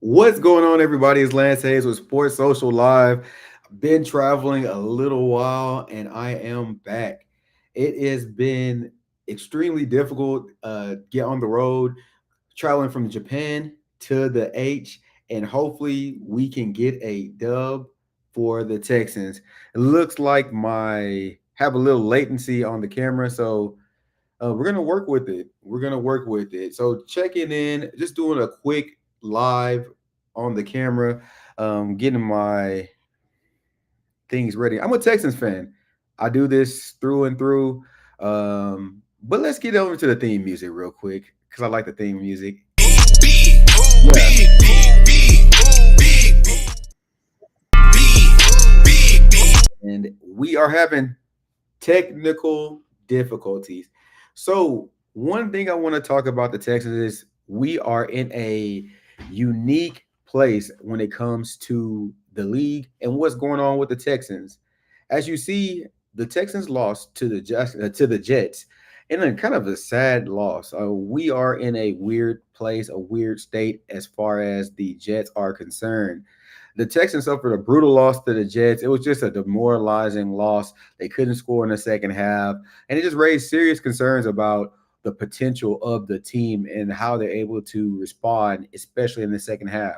What's going on, everybody? It's Lance Hayes with Sports Social Live. Been traveling a little while and I am back. It has been extremely difficult get on the road, traveling from Japan to the H, and hopefully we can get a dub for the Texans. It looks like my have a little latency on the camera, so we're gonna work with it. We're gonna work with it. So checking in, just doing a quick live on the camera, getting my things ready. I'm a Texans fan. I do this through and through. But let's get over to the theme music real quick because I like the theme music. Yeah, and we are having technical difficulties. So, one thing I want to talk about the Texans is we are in a unique place when it comes to the league and what's going on with the Texans. As you see, the Texans lost to the Jets in a kind of a sad loss. We are in a weird place, a weird state as far as the Jets are concerned. The Texans suffered a brutal loss to the Jets. It was just a demoralizing loss. They couldn't score in the second half, and it just raised serious concerns about the potential of the team and how they're able to respond, especially in the second half.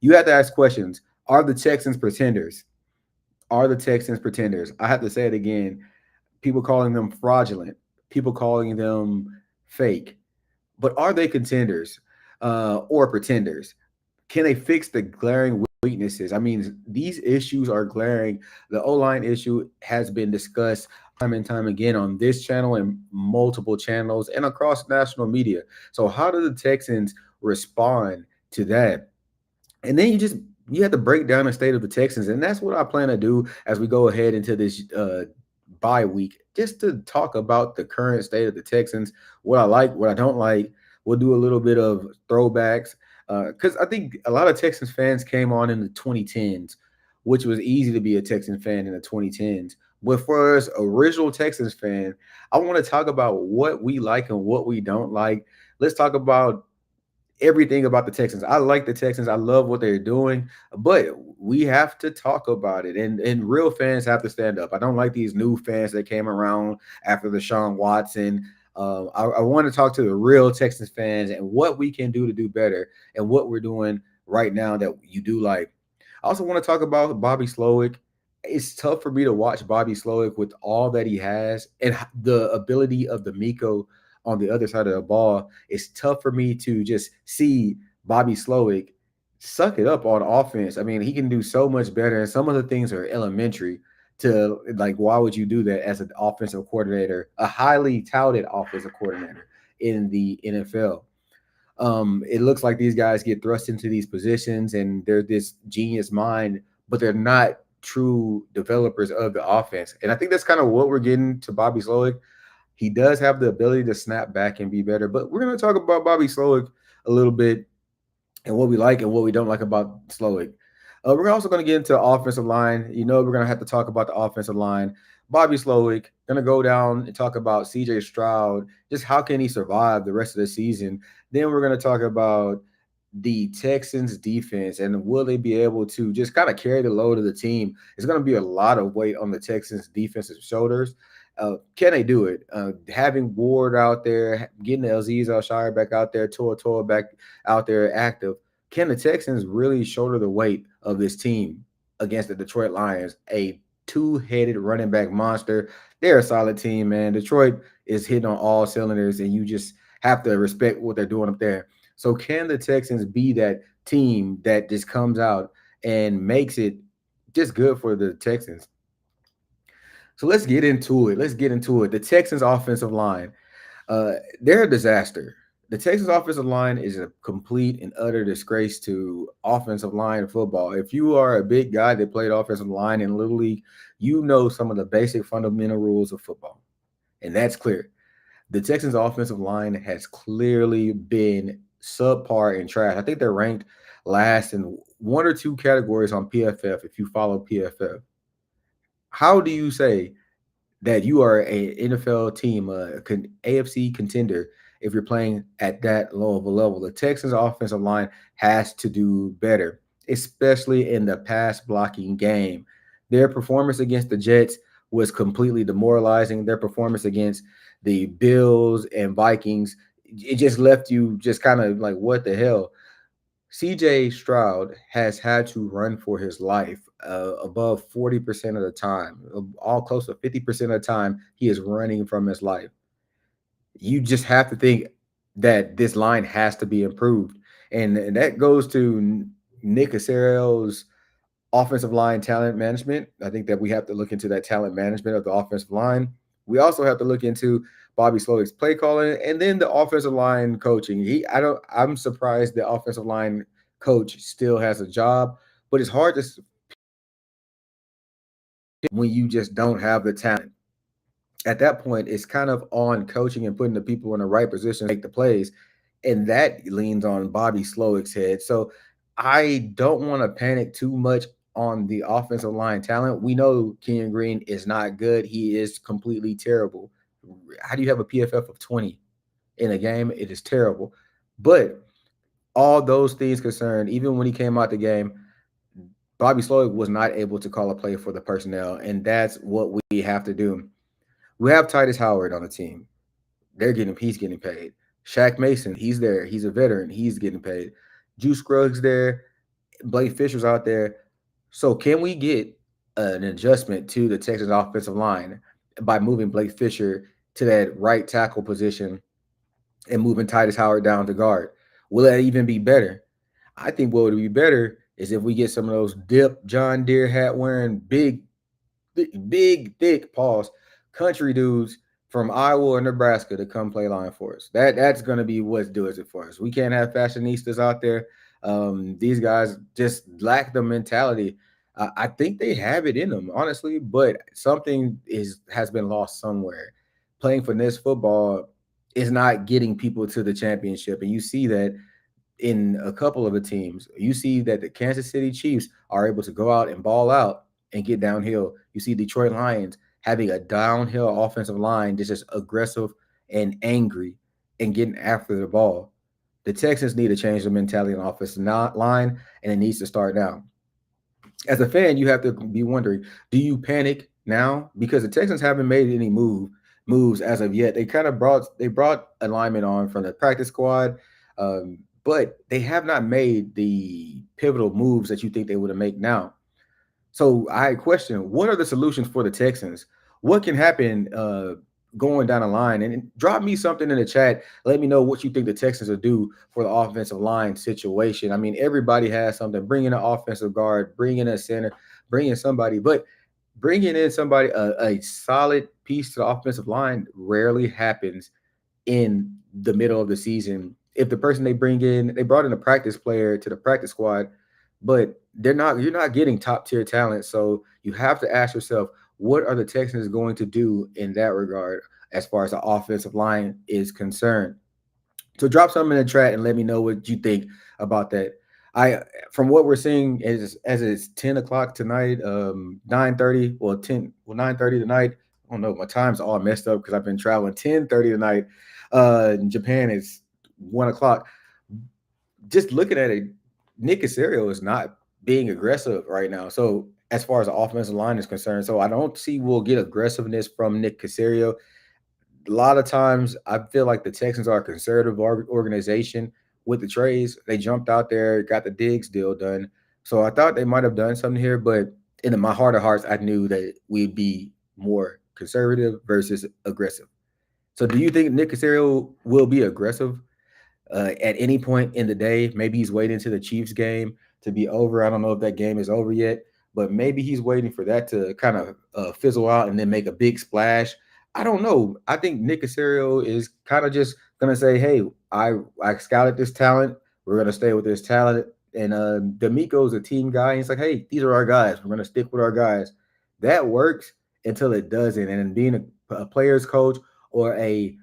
You have to ask questions. Are the Texans pretenders? Are the Texans pretenders? I have to say it again. People calling them fraudulent, people calling them fake. But are they contenders or pretenders? Can they fix the glaring weaknesses? I mean, these issues are glaring. The O line issue has been discussed time and time again on this channel and multiple channels and across national media. So, how do the Texans respond to that? And then you have to break down the state of the Texans, and that's what I plan to do as we go ahead into this bye week, just to talk about the current state of the Texans, what I like, what I don't like. We'll do a little bit of throwbacks because I think a lot of Texans fans came on in the 2010s, which was easy to be a Texan fan in the 2010s. But for us, original Texans fan, I want to talk about what we like and what we don't like. Let's talk about everything about the Texans. I like the Texans. I love what they're doing, but we have to talk about it. And real fans have to stand up. I don't like these new fans that came around after the Sean Watson. I want to talk to the real Texans fans and what we can do to do better and what we're doing right now that you do like. I also want to talk about Bobby Slowick. It's tough for me to watch Bobby Slowick with all that he has and the ability of the Miko on the other side of the ball. It's tough for me to just see Bobby Slowick suck it up on offense. I mean, he can do so much better, and some of the things are elementary. To like, why would you do that as an offensive coordinator, a highly touted offensive coordinator in the NFL? It looks like these guys get thrust into these positions and they're this genius mind, but they're not true developers of the offense. And I think that's kind of what we're getting to Bobby Slowick. He does have the ability to snap back and be better, but we're going to talk about Bobby Slowick a little bit and what we like and what we don't like about Slowick. We're also going to get into offensive line. You know, we're going to have to talk about the offensive line. Bobby Slowick, going to go down and talk about CJ Stroud, just how can he survive the rest of the season. Then we're going to talk about the Texans defense and will they be able to just kind of carry the load of the team. It's going to be a lot of weight on the Texans defensive shoulders. Can they do it? Having Ward out there, getting Azeez Al-Shire back out there, Toa back out there active. Can the Texans really shoulder the weight of this team against the Detroit Lions, a two-headed running back monster? They're a solid team, man. Detroit is hitting on all cylinders, and you just have to respect what they're doing up there. So can the Texans be that team that just comes out and makes it just good for the Texans? So let's get into it. Let's get into it. The Texans offensive line, they're a disaster. The Texans offensive line is a complete and utter disgrace to offensive line football. If you are a big guy that played offensive line in Little League, you know some of the basic fundamental rules of football. And that's clear. The Texans offensive line has clearly been subpar and trash. I think they're ranked last in one or two categories on PFF if you follow PFF. How do you say that you are an NFL team, AFC contender, if you're playing at that low of a level. The Texans offensive line has to do better, especially in the pass blocking game. Their performance against the Jets was completely demoralizing. Their performance against the Bills and Vikings, it just left you just kind of like, what the hell? CJ Stroud has had to run for his life above 40% of the time, all close to 50% of the time, he is running from his life. You just have to think that this line has to be improved. And that goes to Nick Caserio's offensive line talent management. I think that we have to look into that talent management of the offensive line. We also have to look into Bobby Slowick's play calling and then the offensive line coaching. I'm surprised the offensive line coach still has a job, but it's hard to when you just don't have the talent. At that point, it's kind of on coaching and putting the people in the right position to make the plays. And that leans on Bobby Slowick's head. So I don't want to panic too much on the offensive line talent. We know Kenyon Green is not good. He is completely terrible. How do you have a PFF of 20 in a game? It is terrible. But all those things concerned, even when he came out the game, Bobby Slowick was not able to call a play for the personnel. And that's what we have to do. We have Titus Howard on the team. He's getting paid. Shaq Mason, he's there. He's a veteran. He's getting paid. Juice Scruggs there. Blake Fisher's out there. So can we get an adjustment to the Texans offensive line by moving Blake Fisher to that right tackle position and moving Titus Howard down to guard? Will that even be better? I think what would be better is if we get some of those dip John Deere hat wearing big, thick pause country dudes from Iowa or Nebraska to come play line for us. That's going to be what does it for us. We can't have fashionistas out there. These guys just lack the mentality. I think they have it in them, honestly, but something has been lost somewhere. Playing finesse football is not getting people to the championship, and you see that in a couple of the teams. You see that the Kansas City Chiefs are able to go out and ball out and get downhill. You see Detroit Lions having a downhill offensive line that's just aggressive and angry and getting after the ball. The Texans need to change the mentality on offensive line, and it needs to start now. As a fan, you have to be wondering, do you panic now? Because the Texans haven't made any moves as of yet. They brought alignment on from the practice squad, but they have not made the pivotal moves that you think they would have made now. So I question, what are the solutions for the Texans? What can happen going down the line? And drop me something in the chat. Let me know what you think the Texans will do for the offensive line situation. I mean, everybody has something. Bring in an offensive guard, bring in a center, bring in somebody. But bringing in somebody, a solid piece to the offensive line rarely happens in the middle of the season. If the person they brought in a practice player to the practice squad, but you're not getting top tier talent. So you have to ask yourself, what are the Texans going to do in that regard as far as the offensive line is concerned? So drop something in the chat and let me know what you think about that. I From what we're seeing as it's 10 o'clock tonight, 9:30, 9:30 tonight. I don't know, my time's all messed up because I've been traveling 10:30 tonight. In Japan is 1 o'clock. Just looking at it, Nick Caserio is not being aggressive right now. So as far as the offensive line is concerned, so I don't see we'll get aggressiveness from Nick Caserio. A lot of times I feel like the Texans are a conservative organization with the trades. They jumped out there, got the Diggs deal done. So I thought they might have done something here, but in my heart of hearts, I knew that we'd be more conservative versus aggressive. So do you think Nick Caserio will be aggressive at any point in the day? Maybe he's waiting to the Chiefs game to be over. I don't know if that game is over yet, but maybe he's waiting for that to kind of fizzle out and then make a big splash. I don't know. I think Nick Caserio is kind of just gonna say, "Hey, I scouted this talent. We're gonna stay with this talent." And D'Amico's a team guy. And he's like, "Hey, these are our guys. We're gonna stick with our guys." That works until it doesn't. And being a player's coach or a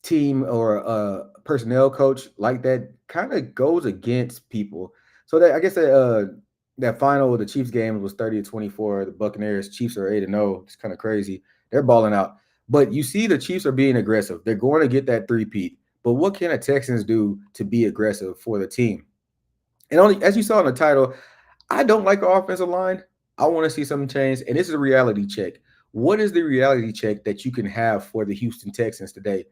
team or a personnel coach like that kind of goes against people. So that I guess that final of the Chiefs game was 30-24. The Buccaneers Chiefs are 8-0. It's kind of crazy. They're balling out. But you see, the Chiefs are being aggressive. They're going to get that three-peat. But what can the Texans do to be aggressive for the team? And only as you saw in the title, I don't like our offensive line. I want to see something change. And this is a reality check. What is the reality check that you can have for the Houston Texans today?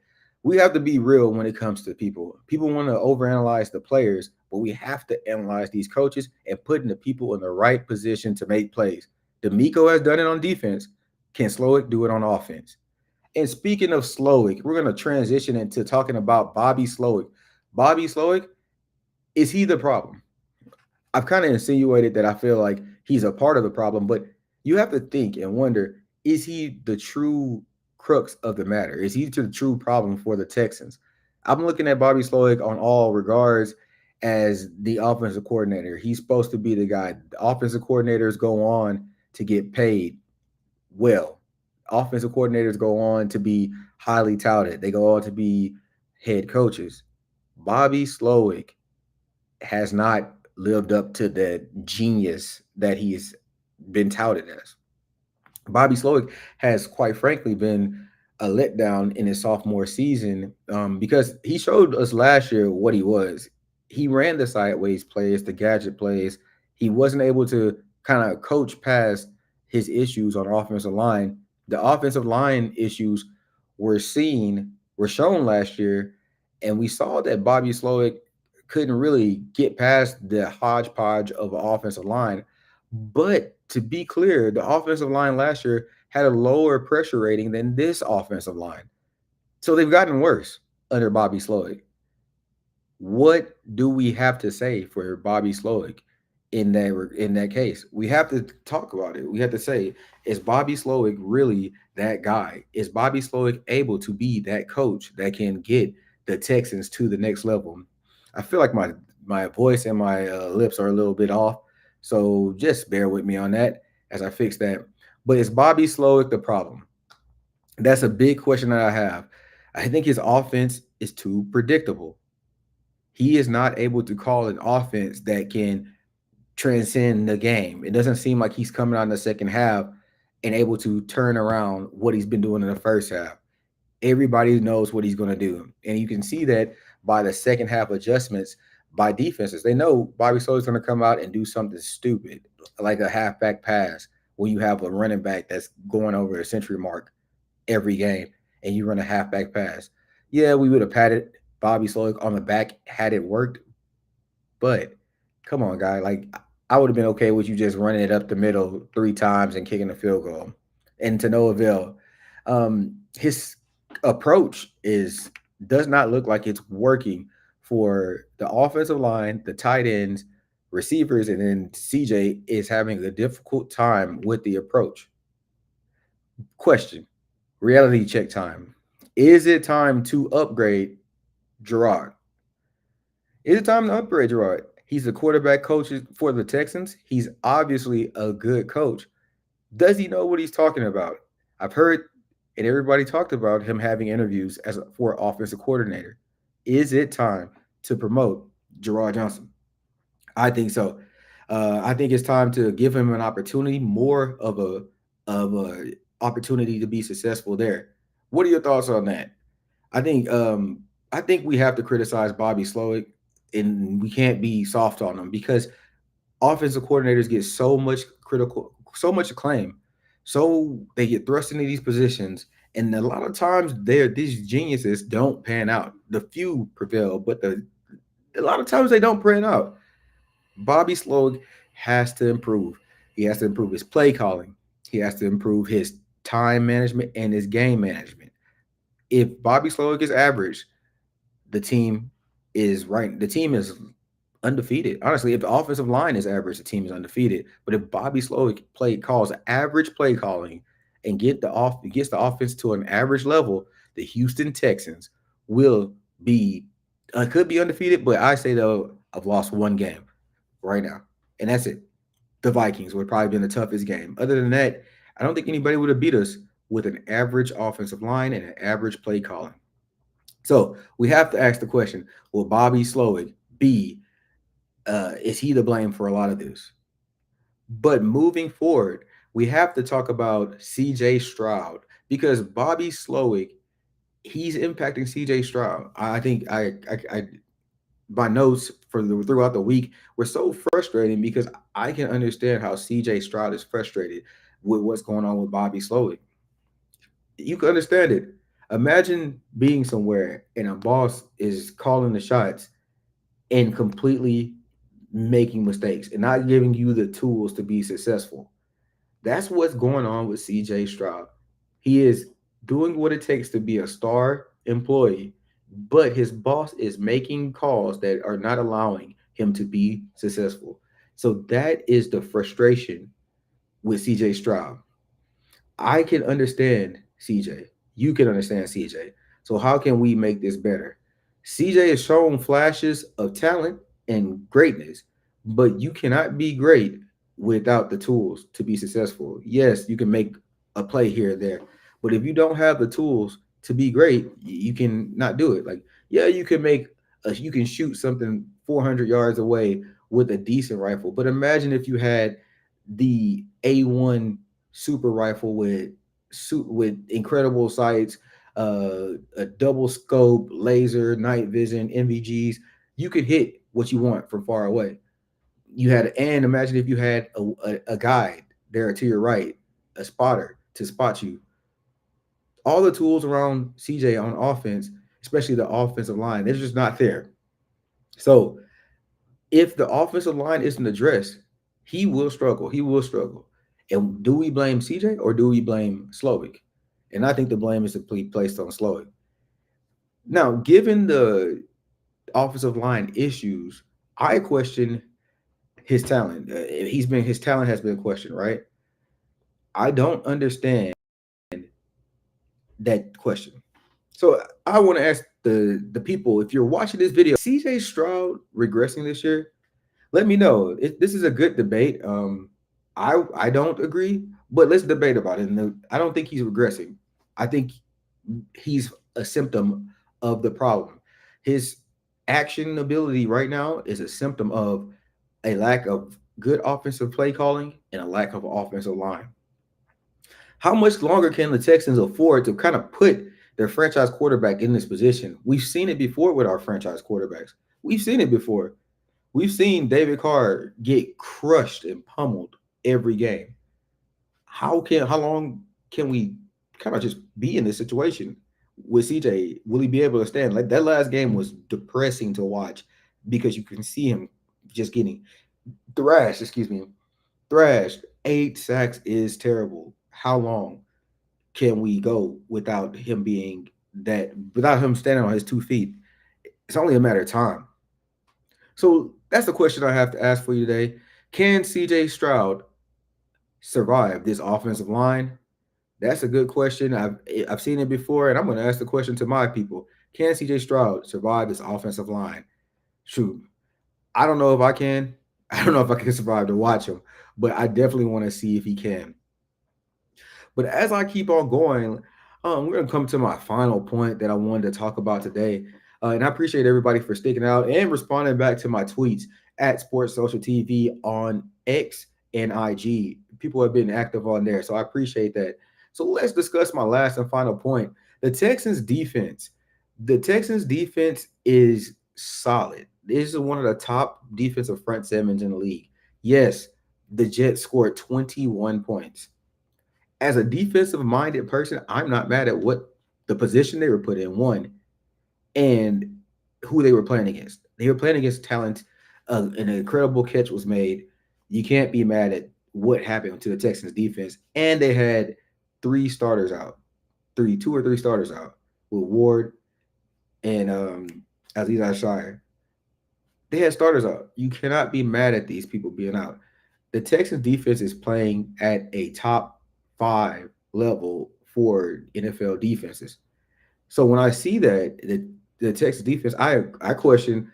We have to be real when it comes to people. People want to overanalyze the players, but we have to analyze these coaches and putting the people in the right position to make plays. D'Amico has done it on defense. Can Slowick do it on offense? And speaking of Slowick, we're going to transition into talking about Bobby Slowick. Bobby Slowick, is he the problem? I've kind of insinuated that I feel like he's a part of the problem, but you have to think and wonder, is he the true crux of the matter? Is he the true problem for the Texans? I'm looking at Bobby Slowick on all regards as the offensive coordinator. He's supposed to be the guy. The offensive coordinators go on to get paid well. Offensive coordinators go on to be highly touted. They go on to be head coaches. Bobby Slowick has not lived up to the genius that he's been touted as. Bobby Slowick has, quite frankly, been a letdown in his sophomore season because he showed us last year what he was. He ran the sideways plays, the gadget plays. He wasn't able to kind of coach past his issues on offensive line. The offensive line issues were shown last year, and we saw that Bobby Slowick couldn't really get past the hodgepodge of an offensive line. But to be clear, the offensive line last year had a lower pressure rating than this offensive line. So they've gotten worse under Bobby Slowick. What do we have to say for Bobby Slowick in that case? We have to talk about it. We have to say, is Bobby Slowick really that guy? Is Bobby Slowick able to be that coach that can get the Texans to the next level? I feel like my voice and my lips are a little bit off, so just bear with me on that as I fix that. But is Bobby Slowick the problem? That's a big question that I have. I think his offense is too predictable. He is not able to call an offense that can transcend the game. It doesn't seem like he's coming out in the second half and able to turn around what he's been doing in the first half. Everybody knows what he's going to do. And you can see that by the second half adjustments by defenses. They know Bobby Slowick's going to come out and do something stupid, like a halfback pass when you have a running back that's going over a century mark every game and you run a halfback pass. Yeah, we would have patted Bobby Slowick on the back had it worked, but come on, guy. Like I would have been okay with you just running it up the middle 3 times and kicking a field goal, and to no avail. His approach is does not look like it's working for the offensive line, the tight ends, receivers, and then CJ is having a difficult time with the approach. Question: reality check time. Is it time to upgrade Gerard? Is it time to upgrade Gerard? He's the quarterback coach for the Texans. He's obviously a good coach. Does he know what he's talking about? I've heard, and everybody talked about him having interviews for offensive coordinator. Is it time to promote Gerard Johnson? I think so. I think it's time to give him an opportunity, more of a opportunity to be successful there. What are your thoughts on that? I think I think we have to criticize Bobby Slowick, and we can't be soft on him because offensive coordinators get so much acclaim, so they get thrust into these positions, and a lot of times these geniuses don't pan out. The few prevail, but a lot of times they don't pan out. Bobby Slowick has to improve. He has to improve his play calling. He has to improve his time management and his game management. If Bobby Slowick is average, the team is right. The team is undefeated. Honestly, if the offensive line is average, the team is undefeated. But if Bobby Slowick calls average play calling and gets the offense to an average level, the Houston Texans will be could be undefeated, but I say they'll have lost one game right now, and that's it. The Vikings would probably been the toughest game. Other than that, I don't think anybody would have beat us with an average offensive line and an average play calling. So we have to ask the question: will Bobby Slowick be? Is he to blame for a lot of this? But moving forward, we have to talk about C.J. Stroud. because Bobby Slowick, he's impacting CJ Stroud. I think I my notes for throughout the week were so frustrating because I can understand how CJ Stroud is frustrated with what's going on with Bobby Slowick. You can understand it. Imagine being somewhere and a boss is calling the shots and completely making mistakes and not giving you the tools to be successful. That's what's going on with CJ Stroud. He is doing what it takes to be a star employee, but his boss is making calls that are not allowing him to be successful. So that is the frustration with CJ Stroud. I can understand CJ. You can understand CJ. So how can we make this better? CJ has shown flashes of talent and greatness, but you cannot be great without the tools to be successful. Yes, you can make a play here or there, but if you don't have the tools to be great, you can not do it. Like, yeah, you can shoot something 400 yards away with a decent rifle, but imagine if you had the A1 super rifle with incredible sights, a double scope, laser, night vision, NVGs. You could hit what you want from far away. You had, and imagine if you had a guide there to your right, a spotter to spot you. All the tools around CJ on offense, especially the offensive line, they're just not there. So if the offensive line isn't addressed, he will struggle. He will struggle. And do we blame CJ or do we blame Slovic? And I think the blame is placed on Slovic. Now, given the offensive line issues, I question his talent. His talent has been questioned, right? I don't understand that question. So I want to ask the people, if you're watching this video, CJ Stroud regressing this year? Let me know. This is a good debate. I don't agree, but let's debate about it. And I don't think he's regressing. I think he's a symptom of the problem. His action ability right now is a symptom of a lack of good offensive play calling and a lack of offensive line. How much longer can the Texans afford to kind of put their franchise quarterback in this position? We've seen it before with our franchise quarterbacks. We've seen it before. We've seen David Carr get crushed and pummeled every game. How long can we kind of just be in this situation with CJ? Will he be able to stand? Like that last game was depressing to watch because you can see him just getting thrashed, excuse me, thrashed. 8 sacks is terrible. How long can we go without him standing on his 2 feet? It's only a matter of time. So that's the question I have to ask for you today. Can CJ Stroud survive this offensive line? That's a good question. I've seen it before, and I'm going to ask the question to my people. Can CJ Stroud survive this offensive line? Shoot, I don't know if I can. I don't know if I can survive to watch him, but I definitely want to see if he can. But as I keep on going, we're going to come to my final point that I wanted to talk about today. And I appreciate everybody for sticking out and responding back to my tweets at Sports Social TV on X and IG. People have been active on there, so I appreciate that. So let's discuss my last and final point. The Texans defense. The Texans defense is solid. This is one of the top defensive front sevens in the league. Yes, the Jets scored 21 points. As a defensive minded person, I'm not mad at what the position they were put in, one, and who they were playing against. They were playing against talent. An incredible catch was made. You can't be mad at what happened to the Texans defense. And they had two or three starters out with Ward and Aziz Shire. They had starters out. You cannot be mad at these people being out. The Texans defense is playing at a top 5 level for NFL defenses. So when I see that the Texas defense, I question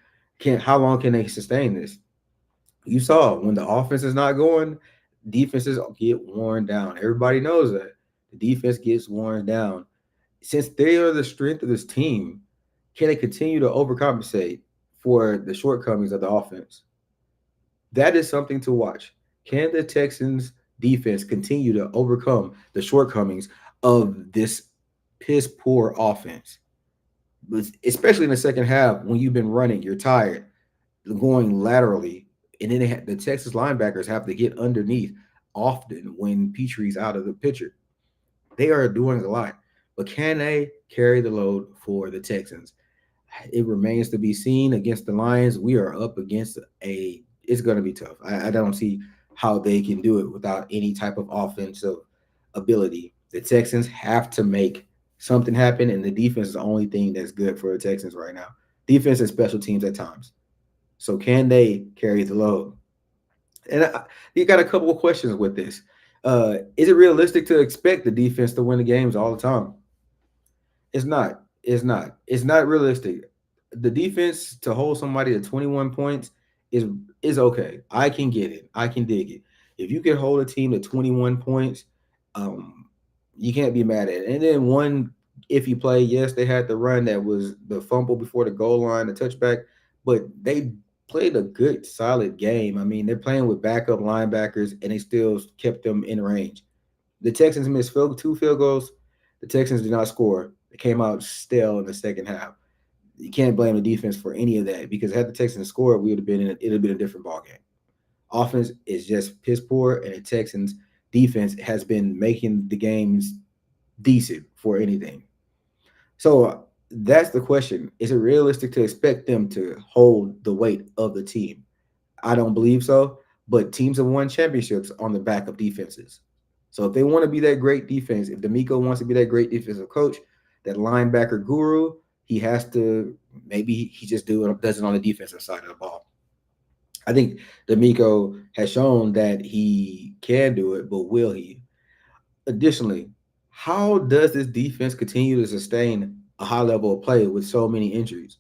how long can they sustain this? You saw when the offense is not going, defenses get worn down. Everybody knows that the defense gets worn down. Since they are the strength of this team, can they continue to overcompensate for the shortcomings of the offense? That is something to watch. Can the Texans defense continue to overcome the shortcomings of this piss poor offense, especially in the second half when you've been running, you're tired, going laterally, and then the Texas linebackers have to get underneath often when Petrie's out of the picture. They are doing a lot, but can they carry the load for the Texans? It remains to be seen. Against the Lions, we are up against a. It's going to be tough. I don't see how they can do it without any type of offensive ability. The Texans have to make something happen, and the defense is the only thing that's good for the Texans right now. Defense and special teams at times. So can they carry the load? And you got a couple of questions with this. Is it realistic to expect the defense to win the games all the time? It's not. It's not. It's not realistic. The defense to hold somebody to 21 points is okay. I can get it. I can dig it. If you can hold a team to 21 points, um, you can't be mad at it. And then one, if you play, yes, they had the run that was the fumble before the goal line, the touchback, but they played a good, solid game. I mean, they're playing with backup linebackers, and they still kept them in range. The Texans missed two field goals. The Texans did not score. It came out stale in the second half. You can't blame the defense for any of that because had the Texans scored, we would have been in. It'd have been a different ball game. Offense is just piss poor, and the Texans defense has been making the games decent for anything. So that's the question: is it realistic to expect them to hold the weight of the team? I don't believe so. But teams have won championships on the back of defenses. So if they want to be that great defense, if D'Amico wants to be that great defensive coach, that linebacker guru, he has to maybe he just does it on the defensive side of the ball. I think D'Amico has shown that he can do it, but will he? Additionally, how does this defense continue to sustain a high level of play with so many injuries?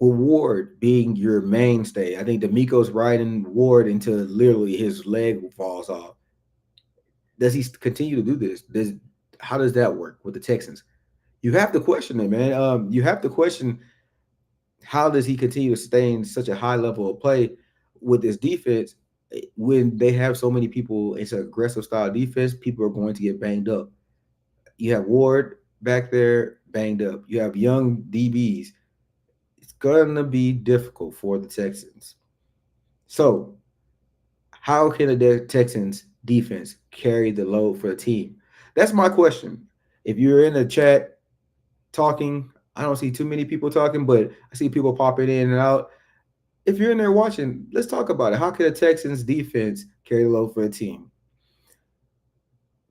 With Ward being your mainstay, I think D'Amico's riding Ward until literally his leg falls off. Does he continue to do this? How does that work with the Texans? You have to question it, man. You have to question how does he continue to stay in such a high level of play with this defense when they have so many people. It's an aggressive style defense. People are going to get banged up. You have Ward back there banged up. You have young DBs. It's gonna be difficult for the Texans. So how can the Texans defense carry the load for the team? That's my question. If you're in the chat talking, I don't see too many people talking, but I see people popping in and out. If you're in there watching, let's talk about it. How can the Texans defense carry the load for the team?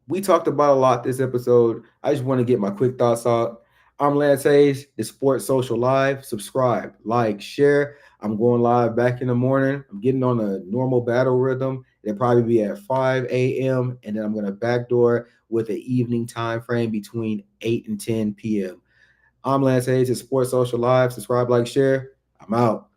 We talked about a lot this episode. I just want to get my quick thoughts out. I'm Lance Hayes, the Sports Social Live. Subscribe, like, share. I'm going live back in the morning. I'm getting on a normal battle rhythm. It'll probably be at 5 a.m. And then I'm going to backdoor with an evening time frame between 8 and 10 p.m. I'm Lance Hayes, the Sports Social Live. Subscribe, like, share. I'm out.